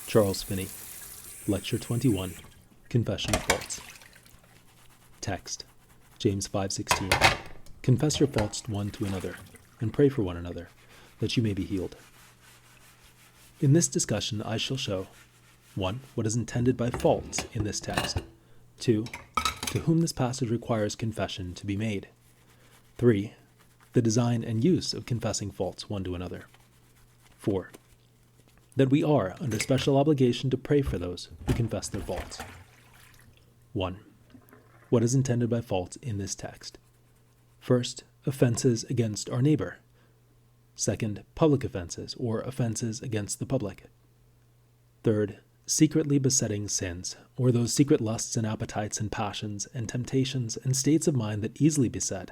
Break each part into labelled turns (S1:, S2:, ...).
S1: Charles Finney, Lecture 21, Confession of Faults. Text, James 5:16. Confess your faults one to another, and pray for one another, that you may be healed. In this discussion I shall show 1. What is intended by faults in this text. 2. To whom this passage requires confession to be made. 3. The design and use of confessing faults one to another. 4. That we are under special obligation to pray for those who confess their faults. 1. What is intended by faults in this text? First, offenses against our neighbor. Second, public offenses, or offenses against the public. Third, secretly besetting sins, or those secret lusts and appetites and passions and temptations and states of mind that easily beset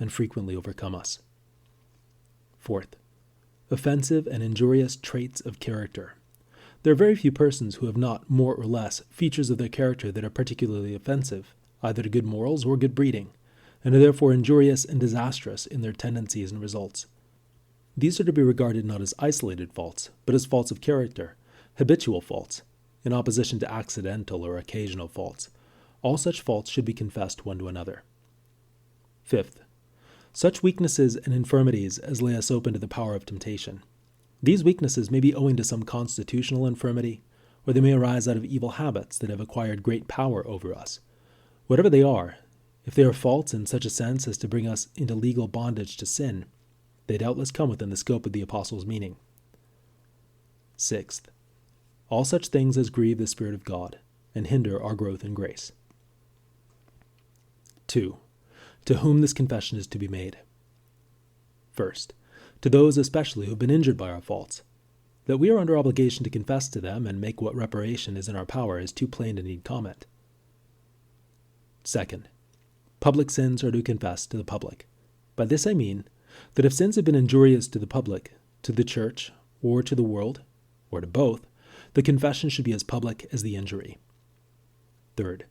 S1: and frequently overcome us. Fourth, offensive and injurious traits of character. There are very few persons who have not, more or less, features of their character that are particularly offensive, either to good morals or good breeding, and are therefore injurious and disastrous in their tendencies and results. These are to be regarded not as isolated faults, but as faults of character, habitual faults, in opposition to accidental or occasional faults. All such faults should be confessed one to another. Fifth, such weaknesses and infirmities as lay us open to the power of temptation. These weaknesses may be owing to some constitutional infirmity, or they may arise out of evil habits that have acquired great power over us. Whatever they are, if they are faults in such a sense as to bring us into legal bondage to sin, they doubtless come within the scope of the Apostle's meaning. Sixth, all such things as grieve the Spirit of God and hinder our growth in grace. 2. To whom this confession is to be made. First, to those especially who have been injured by our faults. That we are under obligation to confess to them and make what reparation is in our power is too plain to need comment. Second, public sins are to confess to the public. By this I mean that if sins have been injurious to the public, to the church, or to the world, or to both, the confession should be as public as the injury. Third,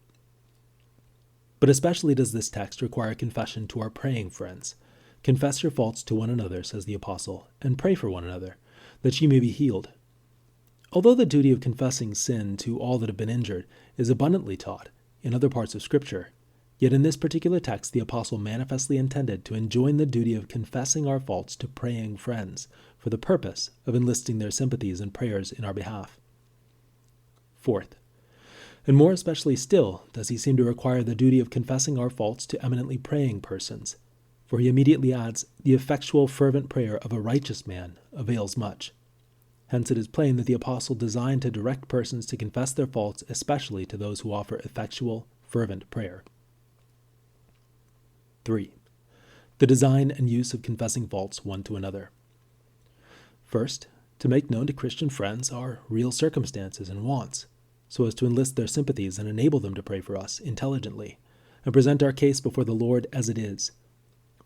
S1: but especially does this text require confession to our praying friends. Confess your faults to one another, says the Apostle, and pray for one another, that ye may be healed. Although the duty of confessing sin to all that have been injured is abundantly taught in other parts of Scripture, yet in this particular text the Apostle manifestly intended to enjoin the duty of confessing our faults to praying friends, for the purpose of enlisting their sympathies and prayers in our behalf. Fourth, and more especially still does he seem to require the duty of confessing our faults to eminently praying persons, for he immediately adds, the effectual fervent prayer of a righteous man avails much. Hence it is plain that the Apostle designed to direct persons to confess their faults, especially to those who offer effectual, fervent prayer. 3. The design and use of confessing faults one to another. First, to make known to Christian friends our real circumstances and wants, so as to enlist their sympathies and enable them to pray for us intelligently, and present our case before the Lord as it is.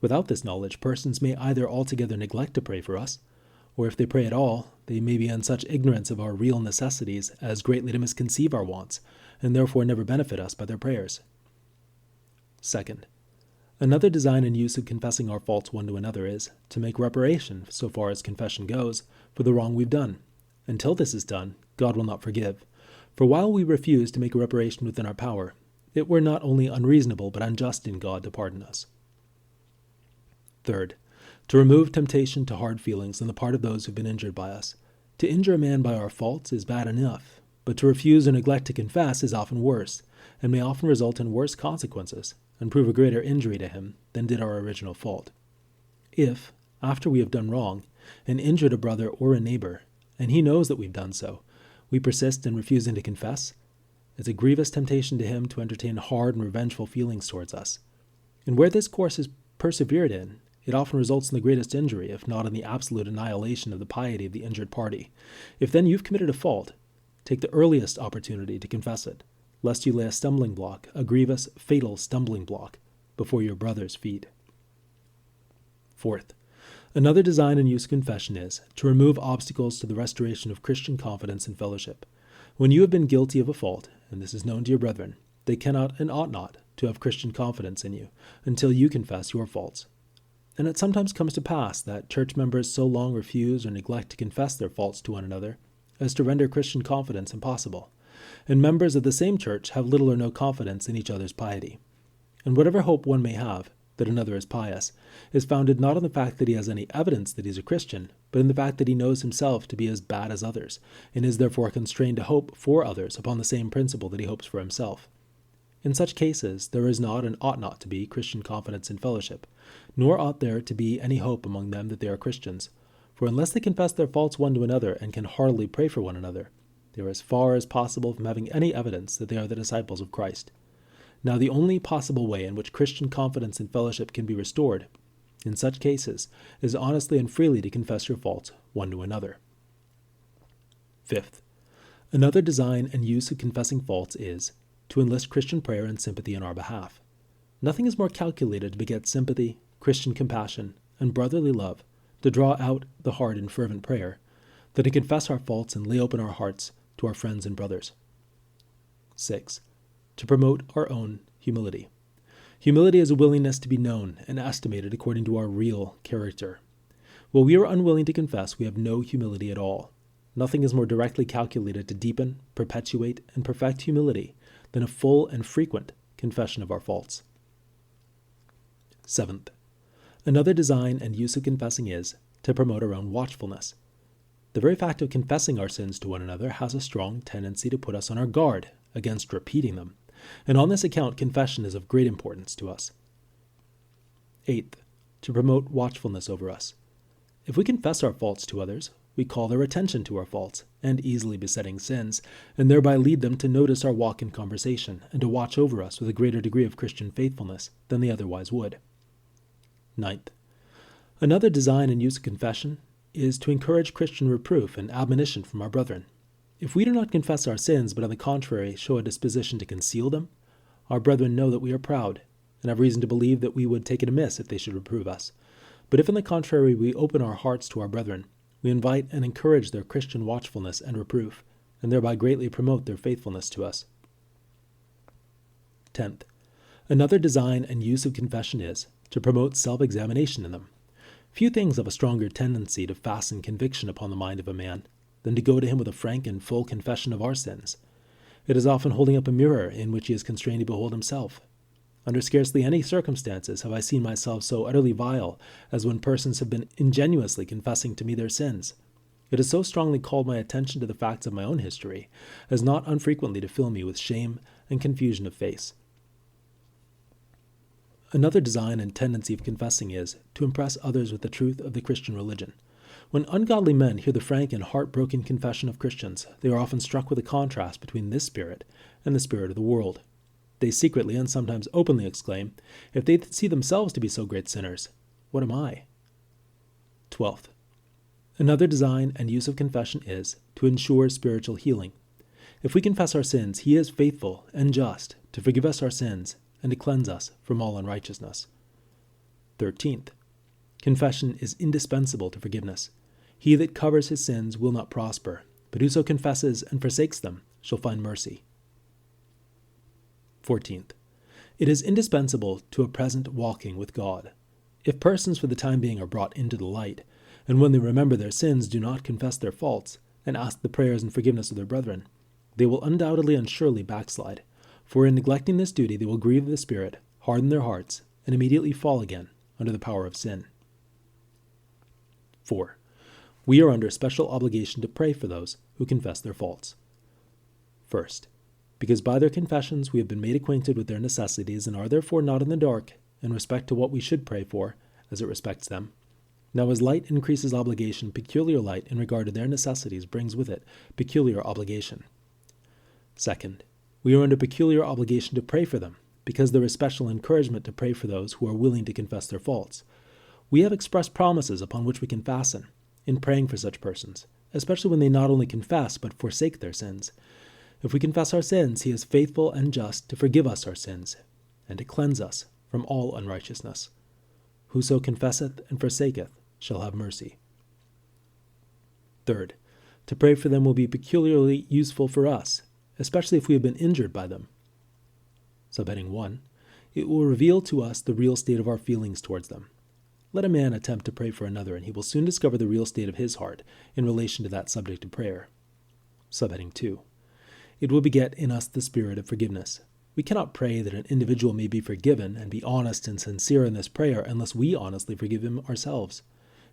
S1: Without this knowledge, persons may either altogether neglect to pray for us, or if they pray at all, they may be in such ignorance of our real necessities as greatly to misconceive our wants, and therefore never benefit us by their prayers. Second, another design and use of confessing our faults one to another is to make reparation, so far as confession goes, for the wrong we've done. Until this is done, God will not forgive. For while we refuse to make a reparation within our power, it were not only unreasonable but unjust in God to pardon us. Third, to remove temptation to hard feelings on the part of those who have been injured by us. To injure a man by our faults is bad enough, but to refuse or neglect to confess is often worse, and may often result in worse consequences, and prove a greater injury to him than did our original fault. If, after we have done wrong, and injured a brother or a neighbor, and he knows that we've done so, we persist in refusing to confess, it's a grievous temptation to him to entertain hard and revengeful feelings towards us. And where this course is persevered in, it often results in the greatest injury, if not in the absolute annihilation of the piety of the injured party. If then you've committed a fault, take the earliest opportunity to confess it, lest you lay a stumbling block, a grievous, fatal stumbling block, before your brother's feet. Fourth, another design and use of confession is to remove obstacles to the restoration of Christian confidence and fellowship. When you have been guilty of a fault, and this is known to your brethren, they cannot and ought not to have Christian confidence in you until you confess your faults. And it sometimes comes to pass that church members so long refuse or neglect to confess their faults to one another as to render Christian confidence impossible, and members of the same church have little or no confidence in each other's piety. And whatever hope one may have that another is pious is founded not on the fact that he has any evidence that he is a Christian, but in the fact that he knows himself to be as bad as others, and is therefore constrained to hope for others upon the same principle that he hopes for himself. In such cases, there is not and ought not to be Christian confidence in fellowship, nor ought there to be any hope among them that they are Christians. For unless they confess their faults one to another and can heartily pray for one another, they are as far as possible from having any evidence that they are the disciples of Christ. Now the only possible way in which Christian confidence in fellowship can be restored, in such cases, is honestly and freely to confess your faults one to another. Fifth, another design and use of confessing faults is to enlist Christian prayer and sympathy on our behalf. Nothing is more calculated to beget sympathy, Christian compassion, and brotherly love, to draw out the heart in fervent prayer, than to confess our faults and lay open our hearts to our friends and brothers. 6. To promote our own humility. Humility is a willingness to be known and estimated according to our real character. While we are unwilling to confess, we have no humility at all. Nothing is more directly calculated to deepen, perpetuate, and perfect humility than a full and frequent confession of our faults. 7th, another design and use of confessing is to promote our own watchfulness. The very fact of confessing our sins to one another has a strong tendency to put us on our guard against repeating them, and on this account confession is of great importance to us. 8th, to promote watchfulness over us. If we confess our faults to others, we call their attention to our faults and easily besetting sins, and thereby lead them to notice our walk in conversation and to watch over us with a greater degree of Christian faithfulness than they otherwise would. 9th, another design and use of confession is to encourage Christian reproof and admonition from our brethren. If we do not confess our sins, but on the contrary show a disposition to conceal them, our brethren know that we are proud, and have reason to believe that we would take it amiss if they should reprove us. But if on the contrary we open our hearts to our brethren, we invite and encourage their Christian watchfulness and reproof, and thereby greatly promote their faithfulness to us. 10th, another design and use of confession is to promote self-examination in them. Few things have a stronger tendency to fasten conviction upon the mind of a man than to go to him with a frank and full confession of our sins. It is often holding up a mirror in which he is constrained to behold himself. Under scarcely any circumstances have I seen myself so utterly vile as when persons have been ingenuously confessing to me their sins. It has so strongly called my attention to the facts of my own history as not unfrequently to fill me with shame and confusion of face. Another design and tendency of confessing is to impress others with the truth of the Christian religion. When ungodly men hear the frank and heartbroken confession of Christians, they are often struck with the contrast between this spirit and the spirit of the world. They secretly and sometimes openly exclaim, if they see themselves to be so great sinners, what am I? 12th, another design and use of confession is to ensure spiritual healing. If we confess our sins, he is faithful and just to forgive us our sins and to cleanse us from all unrighteousness. 13th, confession is indispensable to forgiveness. He that covers his sins will not prosper, but whoso confesses and forsakes them shall find mercy. 14th, it is indispensable to a present walking with God. If persons for the time being are brought into the light, and when they remember their sins do not confess their faults, and ask the prayers and forgiveness of their brethren, they will undoubtedly and surely backslide, for in neglecting this duty they will grieve the Spirit, harden their hearts, and immediately fall again under the power of sin. 4. We are under special obligation to pray for those who confess their faults. First, because by their confessions we have been made acquainted with their necessities and are therefore not in the dark in respect to what we should pray for, as it respects them. Now as light increases obligation, peculiar light in regard to their necessities brings with it peculiar obligation. Second, we are under peculiar obligation to pray for them, because there is special encouragement to pray for those who are willing to confess their faults. We have expressed promises upon which we can fasten in praying for such persons, especially when they not only confess but forsake their sins. If we confess our sins, he is faithful and just to forgive us our sins, and to cleanse us from all unrighteousness. Whoso confesseth and forsaketh shall have mercy. Third, to pray for them will be peculiarly useful for us, especially if we have been injured by them. Subheading 1, it will reveal to us the real state of our feelings towards them. Let a man attempt to pray for another, and he will soon discover the real state of his heart in relation to that subject of prayer. Subheading 2. It will beget in us the spirit of forgiveness. We cannot pray that an individual may be forgiven and be honest and sincere in this prayer unless we honestly forgive him ourselves.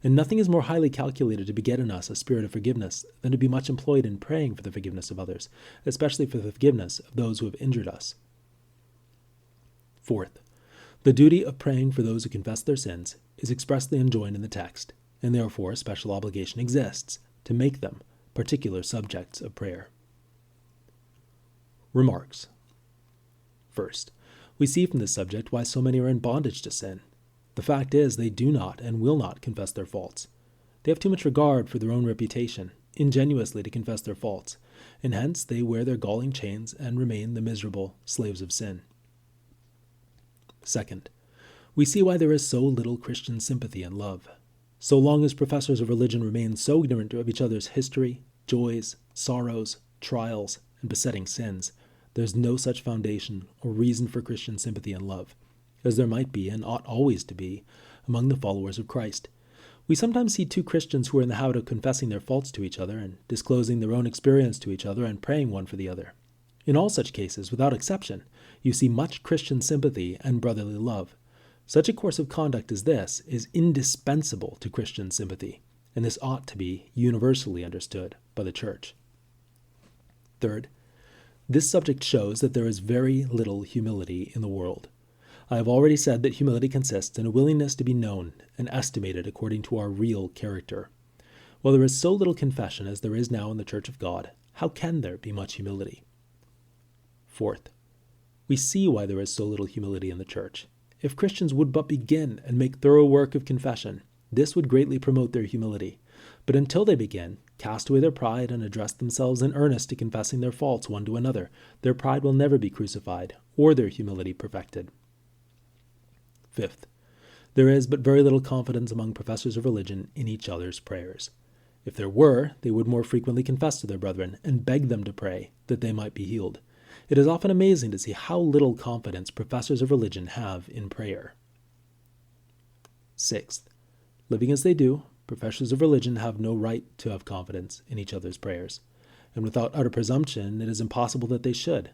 S1: And nothing is more highly calculated to beget in us a spirit of forgiveness than to be much employed in praying for the forgiveness of others, especially for the forgiveness of those who have injured us. Fourth, the duty of praying for those who confess their sins is expressly enjoined in the text, and therefore a special obligation exists to make them particular subjects of prayer. Remarks. First, we see from this subject why so many are in bondage to sin. The fact is, they do not and will not confess their faults. They have too much regard for their own reputation, ingenuously to confess their faults, and hence they wear their galling chains and remain the miserable slaves of sin. Second, we see why there is so little Christian sympathy and love. So long as professors of religion remain so ignorant of each other's history, joys, sorrows, trials, and besetting sins, there is no such foundation or reason for Christian sympathy and love, as there might be and ought always to be among the followers of Christ. We sometimes see two Christians who are in the habit of confessing their faults to each other and disclosing their own experience to each other and praying one for the other. In all such cases, without exception, you see much Christian sympathy and brotherly love. Such a course of conduct as this is indispensable to Christian sympathy, and this ought to be universally understood by the Church. Third, this subject shows that there is very little humility in the world. I have already said that humility consists in a willingness to be known and estimated according to our real character. While there is so little confession as there is now in the Church of God, how can there be much humility? Fourth, we see why there is so little humility in the Church. If Christians would but begin and make thorough work of confession, this would greatly promote their humility. But until they begin, cast away their pride, and address themselves in earnest to confessing their faults one to another, their pride will never be crucified, or their humility perfected. Fifth, there is but very little confidence among professors of religion in each other's prayers. If there were, they would more frequently confess to their brethren and beg them to pray that they might be healed. It is often amazing to see how little confidence professors of religion have in prayer. Sixth, living as they do, professors of religion have no right to have confidence in each other's prayers, and without utter presumption, it is impossible that they should.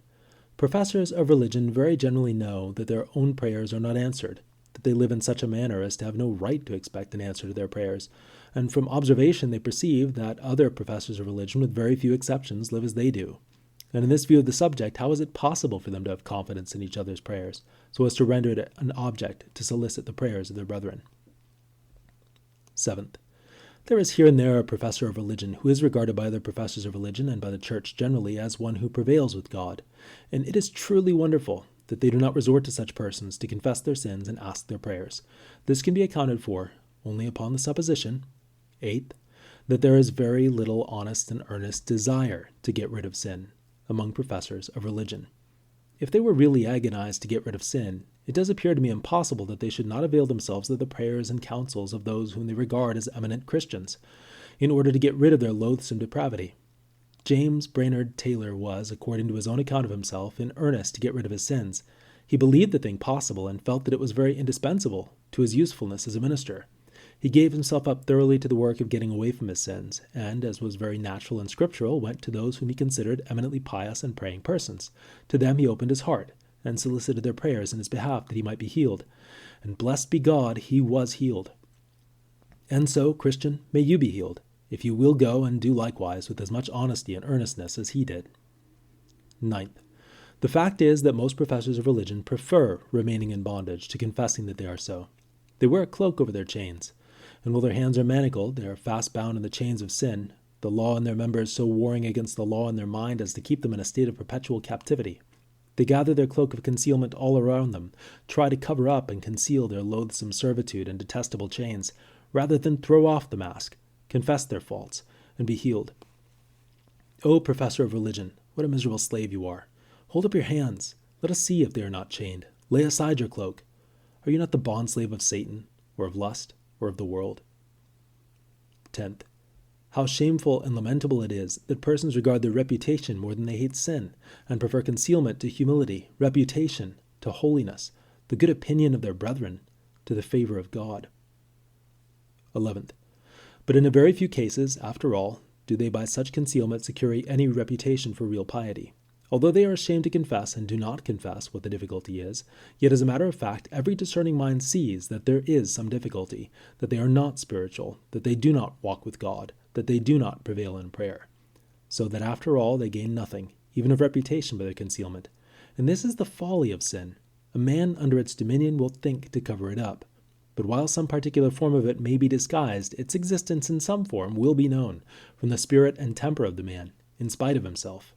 S1: Professors of religion very generally know that their own prayers are not answered, that they live in such a manner as to have no right to expect an answer to their prayers, and from observation they perceive that other professors of religion, with very few exceptions, live as they do. And in this view of the subject, how is it possible for them to have confidence in each other's prayers, so as to render it an object to solicit the prayers of their brethren? Seventh, there is here and there a professor of religion who is regarded by other professors of religion and by the Church generally as one who prevails with God, and it is truly wonderful that they do not resort to such persons to confess their sins and ask their prayers. This can be accounted for only upon the supposition, eighth, that there is very little honest and earnest desire to get rid of sin among professors of religion. If they were really agonized to get rid of sin, it does appear to me impossible that they should not avail themselves of the prayers and counsels of those whom they regard as eminent Christians, in order to get rid of their loathsome depravity. James Brainerd Taylor was, according to his own account of himself, in earnest to get rid of his sins. He believed the thing possible and felt that it was very indispensable to his usefulness as a minister. He gave himself up thoroughly to the work of getting away from his sins, and, as was very natural and scriptural, went to those whom he considered eminently pious and praying persons. To them he opened his heart, and solicited their prayers in his behalf that he might be healed. And blessed be God, he was healed. And so, Christian, may you be healed, if you will go and do likewise with as much honesty and earnestness as he did. Ninth, the fact is that most professors of religion prefer remaining in bondage to confessing that they are so. They wear a cloak over their chains, and while their hands are manacled, they are fast bound in the chains of sin, the law in their members so warring against the law in their mind as to keep them in a state of perpetual captivity. They gather their cloak of concealment all around them, try to cover up and conceal their loathsome servitude and detestable chains, rather than throw off the mask, confess their faults, and be healed. O professor of religion, what a miserable slave you are! Hold up your hands. Let us see if they are not chained. Lay aside your cloak. Are you not the bondslave of Satan, or of lust, or of the world? 10th, how shameful and lamentable it is that persons regard their reputation more than they hate sin, and prefer concealment to humility, reputation to holiness, the good opinion of their brethren to the favor of God. 11th, but in a very few cases, after all, do they by such concealment secure any reputation for real piety. Although they are ashamed to confess and do not confess what the difficulty is, yet as a matter of fact, every discerning mind sees that there is some difficulty, that they are not spiritual, that they do not walk with God, that they do not prevail in prayer. So that after all they gain nothing, even of reputation, by their concealment. And this is the folly of sin. A man under its dominion will think to cover it up. But while some particular form of it may be disguised, its existence in some form will be known, from the spirit and temper of the man, in spite of himself.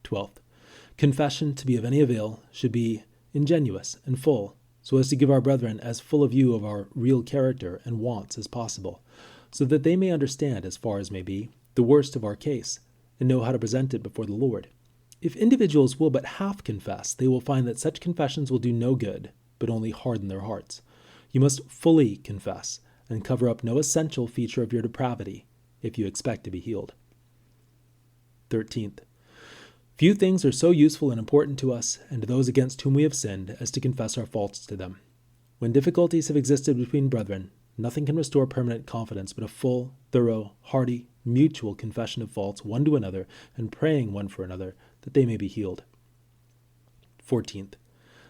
S1: 12th, confession, to be of any avail, should be ingenuous and full, so as to give our brethren as full a view of our real character and wants as possible, so that they may understand, as far as may be, the worst of our case, and know how to present it before the Lord. If individuals will but half confess, they will find that such confessions will do no good, but only harden their hearts. You must fully confess, and cover up no essential feature of your depravity, if you expect to be healed. 13th, few things are so useful and important to us and to those against whom we have sinned as to confess our faults to them. When difficulties have existed between brethren, nothing can restore permanent confidence but a full, thorough, hearty, mutual confession of faults one to another, and praying one for another, that they may be healed. 14th,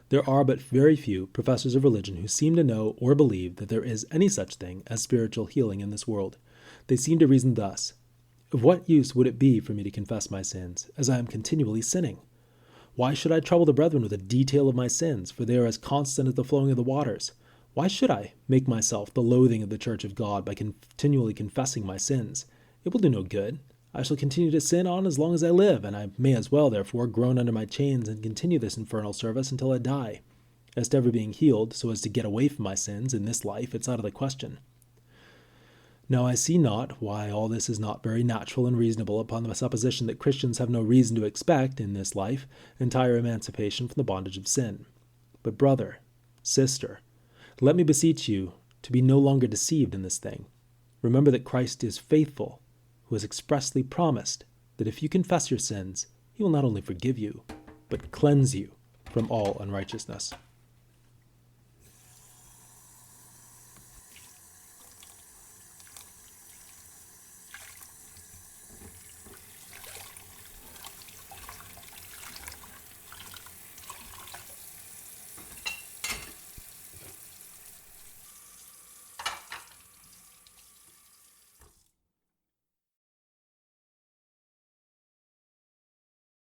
S1: there are but very few professors of religion who seem to know or believe that there is any such thing as spiritual healing in this world. They seem to reason thus: of what use would it be for me to confess my sins, as I am continually sinning? Why should I trouble the brethren with a detail of my sins, for they are as constant as the flowing of the waters? Why should I make myself the loathing of the church of God by continually confessing my sins? It will do no good. I shall continue to sin on as long as I live, and I may as well, therefore, groan under my chains and continue this infernal service until I die. As to ever being healed, so as to get away from my sins in this life, it's out of the question. Now I see not why all this is not very natural and reasonable upon the supposition that Christians have no reason to expect, in this life, entire emancipation from the bondage of sin. But brother, sister, let me beseech you to be no longer deceived in this thing. Remember that Christ is faithful, who has expressly promised that if you confess your sins, he will not only forgive you, but cleanse you from all unrighteousness.